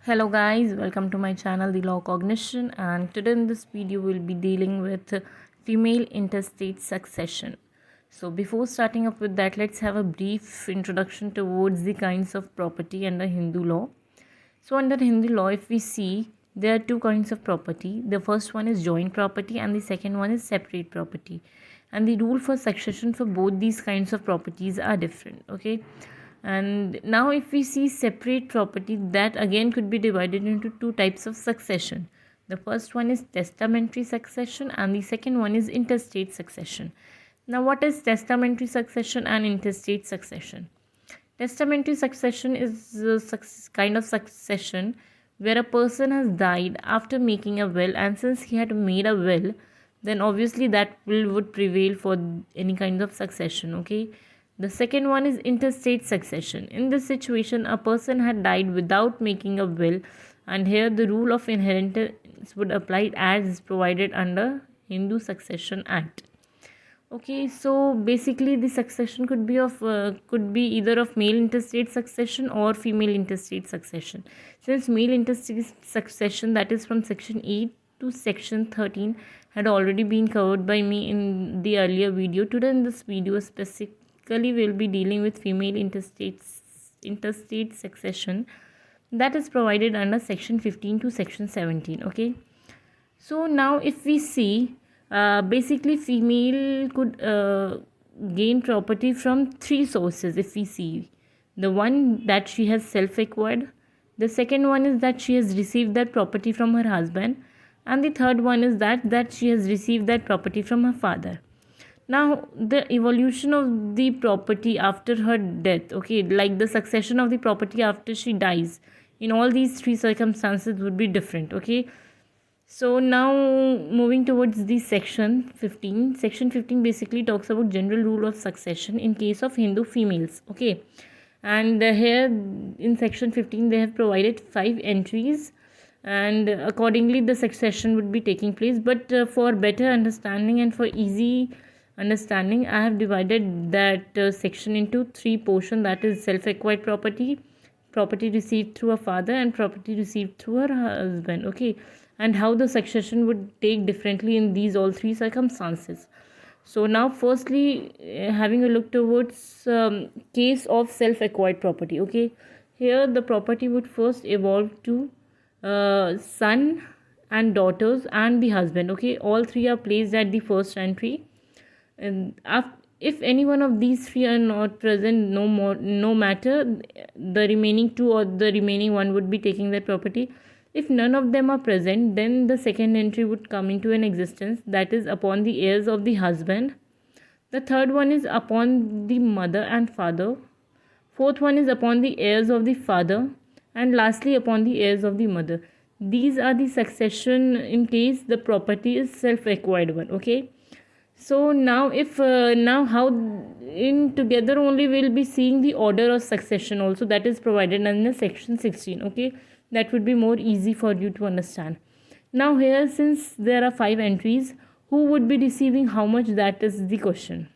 Hello guys, welcome to my channel The Law Cognition, and today in this video we'll be dealing with female intestate succession. So before starting up with that, let's have a brief introduction towards the kinds of property under Hindu law. So under Hindu law, if we see, there are two kinds of property. The first one is joint property and the second one is separate property. And the rule for succession for both these kinds of properties are different. Okay. And now if we see separate property, that again could be divided into two types of succession. The first one is testamentary succession and the second one is intestate succession. Now what is testamentary succession and intestate succession? Testamentary succession is a kind of succession where a person has died after making a will, and since he had made a will, then obviously that will would prevail for any kind of succession. Okay. The second one is intestate succession. In this situation, a person had died without making a will, and here the rule of inheritance would apply as is provided under Hindu Succession Act. Okay, so basically the succession could be either of male intestate succession or female intestate succession. Since male intestate succession, that is from section 8 to section 13, had already been covered by me in the earlier video, today in this video specifically we'll be dealing with female intestate succession, that is provided under section 15 to section 17. Okay, so now if we see, basically female could gain property from three sources. If we see, the one that she has self-acquired, the second one is that she has received that property from her husband, and the third one is that she has received that property from her father. Now the evolution of the property after her death, okay, like the succession of the property after she dies, in all these three circumstances would be different. Okay, so now moving towards the section 15. Section 15 basically talks about general rule of succession in case of Hindu females. Okay, and here in section 15 they have provided 5 entries, and accordingly the succession would be taking place. But for better understanding and for easy understanding, I have divided that section into 3 portions, that is self-acquired property, property received through a father, and property received through her husband. Okay, and how the succession would take differently in these all 3 circumstances. So now firstly, having a look towards case of self-acquired property. Okay, here the property would first evolve to son and daughters and the husband. Okay, all 3 are placed at the first entry, and if any one of these 3 are not present, no matter, the remaining 2 or the remaining 1 would be taking that property. If none of them are present, then the second entry would come into an existence, that is upon the heirs of the husband. The third one is upon the mother and father. Fourth one is upon the heirs of the father, and lastly upon the heirs of the mother. These are the succession in case the property is self-acquired one. Okay, so now if now how in together only we'll be seeing the order of succession also, that is provided under section 16. Okay, that would be more easy for you to understand. Now here, since there are 5 entries, who would be receiving how much, that is the question.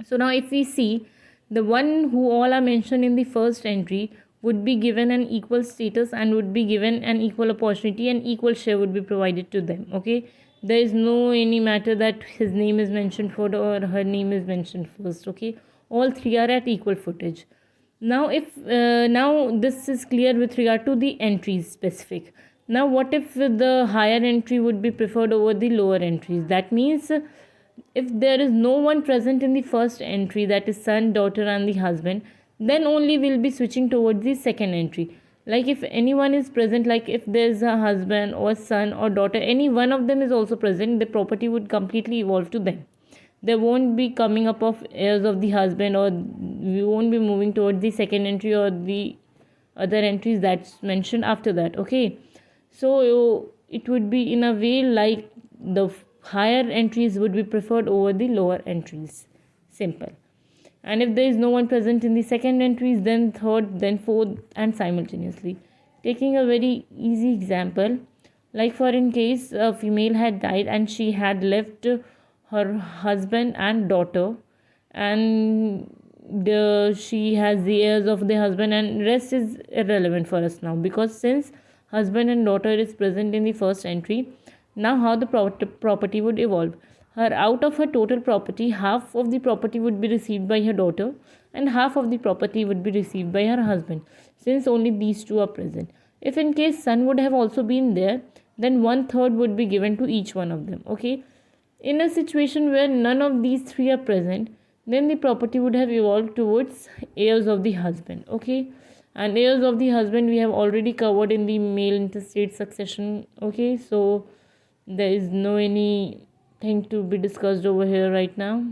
So now if we see, the one who all are mentioned in the first entry would be given an equal status and would be given an equal opportunity, and equal share would be provided to them. Okay, there is no any matter that his name is mentioned first or her name is mentioned first. Okay, all 3 are at equal footage. Now if now this is clear with regard to the entries specific. Now what if the higher entry would be preferred over the lower entries? That means if there is no one present in the first entry, that is son, daughter and the husband, then only we'll be switching towards the second entry. Like if anyone is present, like if there's a husband or son or daughter, any one of them is also present, the property would completely evolve to them. There won't be coming up of heirs of the husband, or we won't be moving towards the second entry or the other entries that's mentioned after that. Okay, so it would be in a way like the higher entries would be preferred over the lower entries. Simple. And if there is no one present in the second entries, then third, then fourth, and simultaneously. Taking a very easy example, like for in case a female had died and she had left her husband and daughter, and she has the heirs of the husband, and rest is irrelevant for us now, because since husband and daughter is present in the first entry. Now how the property would evolve. Out of her total property, half of the property would be received by her daughter and half of the property would be received by her husband, since only these two are present. If in case son would have also been there, then 1/3 would be given to each one of them. Okay. In a situation where none of these three are present, then the property would have evolved towards heirs of the husband. Okay. And heirs of the husband we have already covered in the male intestate succession. Okay. So there is no anything to be discussed over here right now.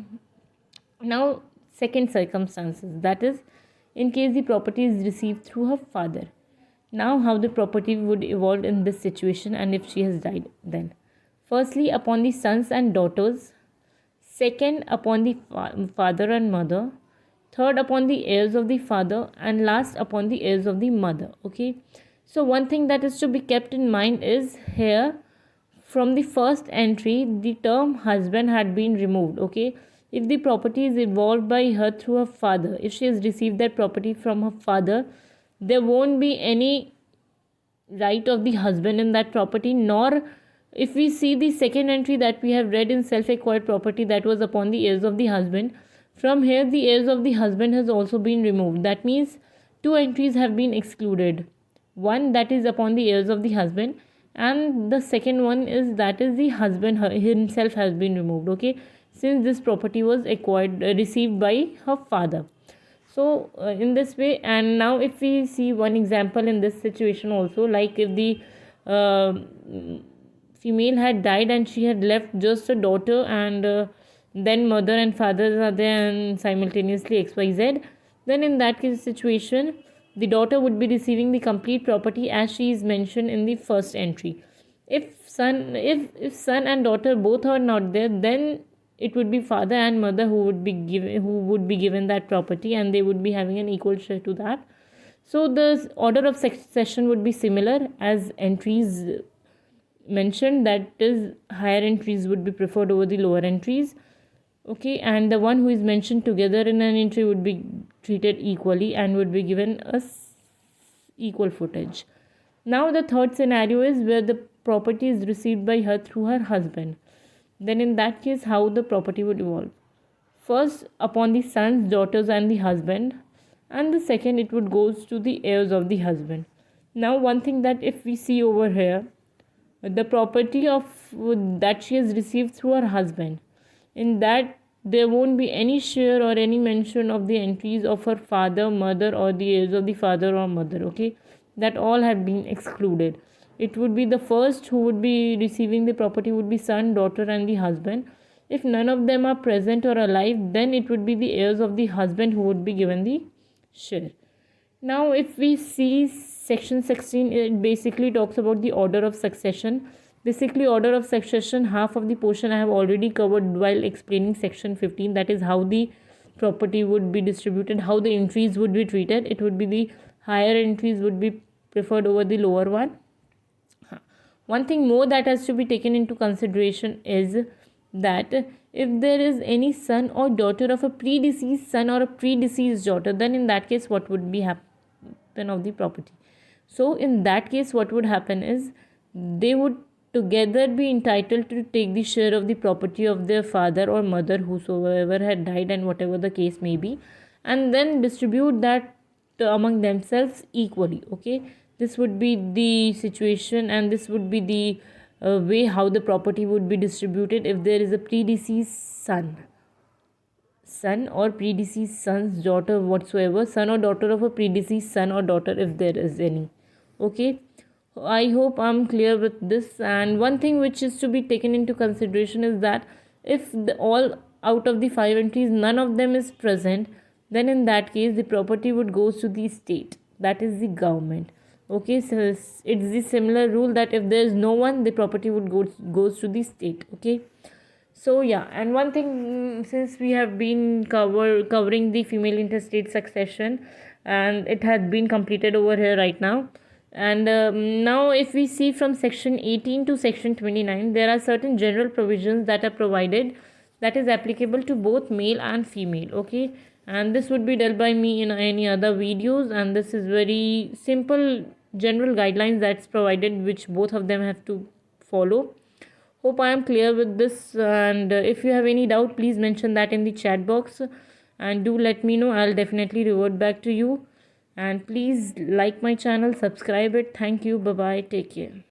Now, second circumstances, that is, in case the property is received through her father. Now, how the property would evolve in this situation and if she has died then. Firstly, upon the sons and daughters. Second, upon the father and mother. Third, upon the heirs of the father. And last, upon the heirs of the mother. Okay. So, one thing that is to be kept in mind is here, from the first entry, the term husband had been removed. Okay. If the property is evolved by her through her father, if she has received that property from her father, there won't be any right of the husband in that property. Nor, if we see the second entry that we have read in self-acquired property, that was upon the heirs of the husband, from here the heirs of the husband has also been removed. That means two entries have been excluded. One, that is upon the heirs of the husband, and the second one is that is the husband himself has been removed. Okay, since this property was received by her father. So in this way, and now if we see one example in this situation also, like if the female had died and she had left just a daughter, and then mother and father are there and simultaneously XYZ, then in that case situation, the daughter would be receiving the complete property as she is mentioned in the first entry. If son and daughter both are not there, then it would be father and mother who would be given that property, and they would be having an equal share to that. So the order of succession would be similar as entries mentioned, that is, higher entries would be preferred over the lower entries. Okay, and the one who is mentioned together in an entry would be treated equally and would be given a equal footage. Now the third scenario is where the property is received by her through her husband. Then in that case, how the property would evolve. First, upon the sons, daughters and the husband, and the second, it would goes to the heirs of the husband. Now one thing that if we see over here, the property of that she has received through her husband, in that there won't be any share or any mention of the entries of her father, mother, or the heirs of the father or mother. Okay, that all have been excluded. It would be the first who would be receiving the property would be son, daughter and the husband. If none of them are present or alive, then it would be the heirs of the husband who would be given the share. Now if we see section 16, it basically talks about the order of succession. Basically, order of succession, half of the portion I have already covered while explaining section 15, that is how the property would be distributed, how the entries would be treated. It would be the higher entries would be preferred over the lower one. One thing more that has to be taken into consideration is that if there is any son or daughter of a predeceased son or a predeceased daughter, then in that case what would be happen of the property. So in that case what would happen is they would together be entitled to take the share of the property of their father or mother, whosoever had died and whatever the case may be, and then distribute that among themselves equally. Okay, this would be the situation, and this would be the way how the property would be distributed if there is a predeceased son or predeceased son's daughter, whatsoever, son or daughter of a predeceased son or daughter, if there is any. Okay, I hope I'm clear with this. And one thing which is to be taken into consideration is that if all out of the 5 entries none of them is present, then in that case the property would goes to the state, that is the government. Okay, so it's the similar rule that if there is no one, the property would goes to the state. Okay, so yeah, and one thing, since we have been covering the female intestate succession, and it has been completed over here right now. And now if we see from section 18 to section 29, there are certain general provisions that are provided that is applicable to both male and female. Okay, and this would be dealt by me in any other videos, and this is very simple general guidelines that's provided, which both of them have to follow. Hope I am clear with this, and if you have any doubt, please mention that in the chat box and do let me know. I'll definitely revert back to you. And please like my channel, subscribe it. Thank you. Bye bye. Take care.